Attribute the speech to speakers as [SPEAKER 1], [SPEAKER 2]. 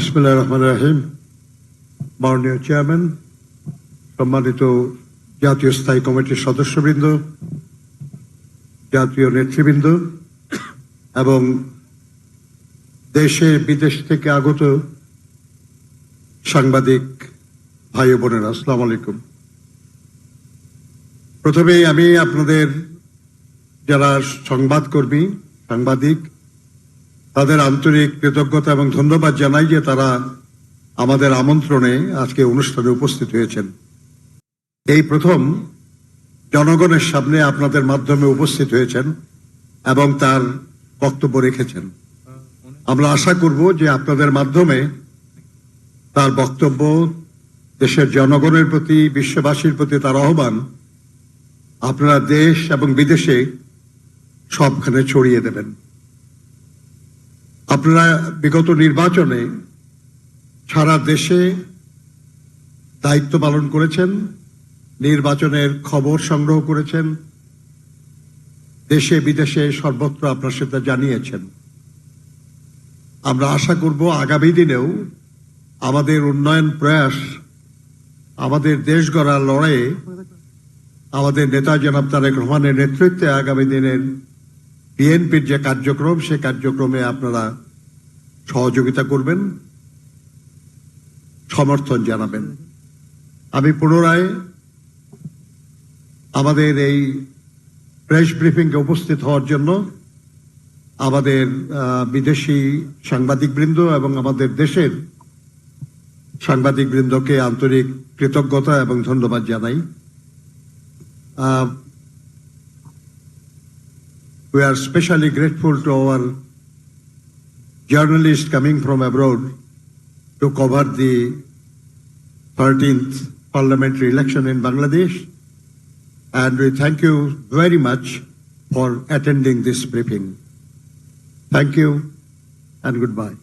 [SPEAKER 1] বিসমিল্লাহির রহমানির রহিম। মাননীয় চেয়ারম্যান, সম্মানিত জাতীয় স্থায়ী কমিটির সদস্যবৃন্দ, জাতীয় নেতৃবৃন্দ এবং দেশে বিদেশ থেকে আগত সাংবাদিক ভাই ও বোনেরা, আসসালামু আলাইকুম। প্রথমেই আমি আপনাদের যারা সংবাদকর্মী, সাংবাদিক, তাদের আন্তরিক কৃতজ্ঞতা এবং ধন্যবাদ জানাই যে তারা আমাদের আমন্ত্রণে আজকে অনুষ্ঠানে উপস্থিত হয়েছেন। এই প্রথম জনগণের সামনে আপনাদের মাধ্যমে উপস্থিত হয়েছেন এবং তার বক্তব্য রেখেছেন। আমরা আশা করব যে আপনাদের মাধ্যমে তার বক্তব্য দেশের জনগণের প্রতি, বিশ্ববাসীর প্রতি তার আহ্বান আপনারা দেশ এবং বিদেশে সবখানে ছড়িয়ে দেবেন। আপনারা বিগত নির্বাচনে সারা দেশে দায়িত্ব পালন করেছেন, নির্বাচনের খবর সংগ্রহ করেছেন, দেশে বিদেশে সর্বত্র আপনার সেটা জানিয়েছেন। আমরা আশা করব আগামী দিনেও আমাদের উন্নয়ন প্রয়াস, আমাদের দেশ গড়ার লড়াইয়ে আমাদের নেতা জনাব তারেক রহমানের নেতৃত্বে আগামী দিনের বিএনপির যে কার্যক্রম, সে কার্যক্রমে আপনারা সহযোগিতা করবেন, সমর্থন জানাবেন। আমি পুনরায় আমাদের এই প্রেস ব্রিফিংয়ে উপস্থিত হওয়ার জন্য আমাদের বিদেশি সাংবাদিকবৃন্দ এবং আমাদের দেশের সাংবাদিকবৃন্দকে আন্তরিক কৃতজ্ঞতা এবং ধন্যবাদ জানাই। We are especially grateful to our journalists coming from abroad to cover the 13th parliamentary election in Bangladesh, and we thank you very much for attending this briefing. Thank you and goodbye.